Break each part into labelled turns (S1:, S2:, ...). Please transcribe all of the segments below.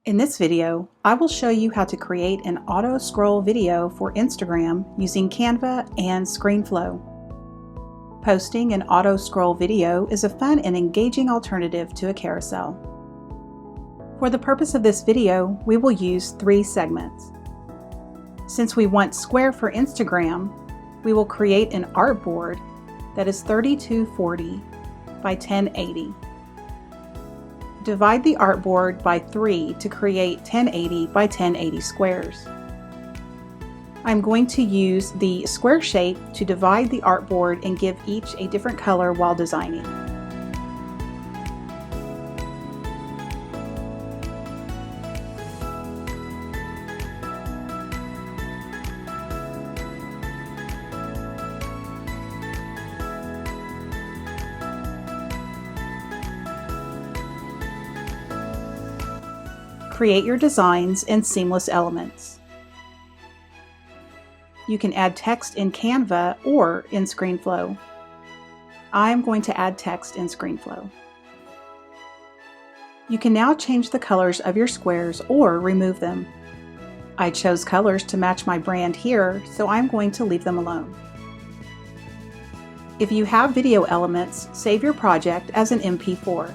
S1: In this video, I will show you how to create an auto scroll video for Instagram using Canva and Screenflow. Posting an auto scroll video is a fun and engaging alternative to a carousel. For the purpose of this video, we will use 3 segments. Since we want square for Instagram, we will create an artboard that is 3240 by 1080. Divide the artboard by 3 to create 1080 by 1080 squares. I'm going to use the square shape to divide the artboard and give each a different color while designing. Create your designs and seamless elements. You can add text in Canva or in Screenflow. I'm going to add text in Screenflow. You can now change the colors of your squares or remove them. I chose colors to match my brand here, so I'm going to leave them alone. If you have video elements, save your project as an MP4.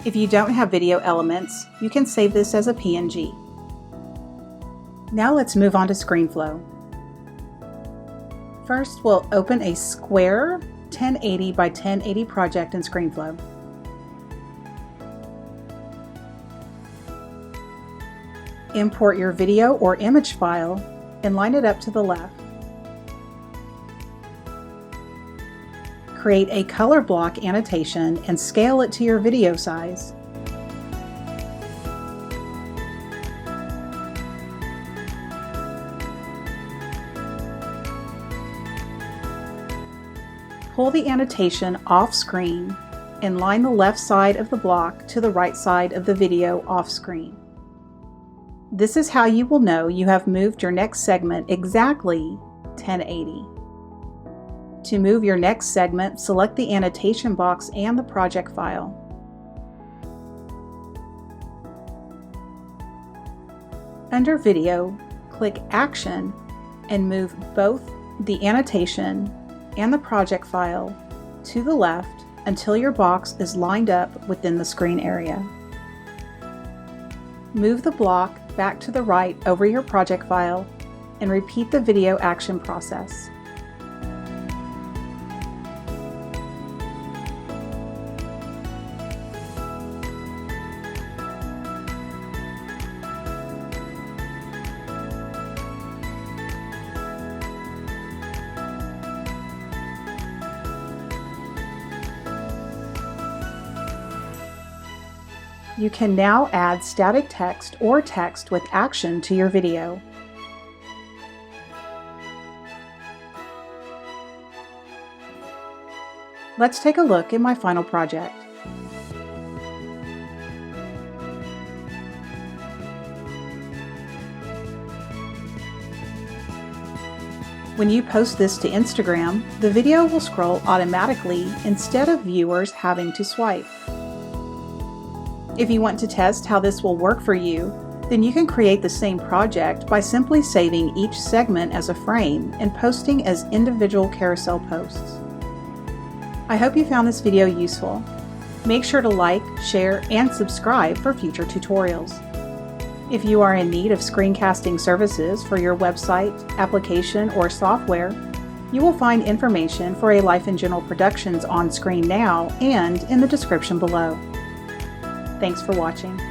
S1: If you don't have video elements, you can save this as a PNG. Now let's move on to Screenflow. First, we'll open a square 1080 by 1080 project in Screenflow. Import your video or image file and line it up to the left. Create a color block annotation and scale it to your video size. Pull the annotation off screen and line the left side of the block to the right side of the video off screen. This is how you will know you have moved your next segment exactly 1080. To move your next segment, select the annotation box and the project file. Under Video, click Action and move both the annotation and the project file to the left until your box is lined up within the screen area. Move the block back to the right over your project file and repeat the video action process. You can now add static text or text with action to your video. Let's take a look at my final project. When you post this to Instagram, the video will scroll automatically instead of viewers having to swipe. If you want to test how this will work for you, then you can create the same project by simply saving each segment as a frame and posting as individual carousel posts. I hope you found this video useful. Make sure to like, share, and subscribe for future tutorials. If you are in need of screencasting services for your website, application, or software, you will find information for alifeingeneralproductions on screen now and in the description below. Thanks for watching.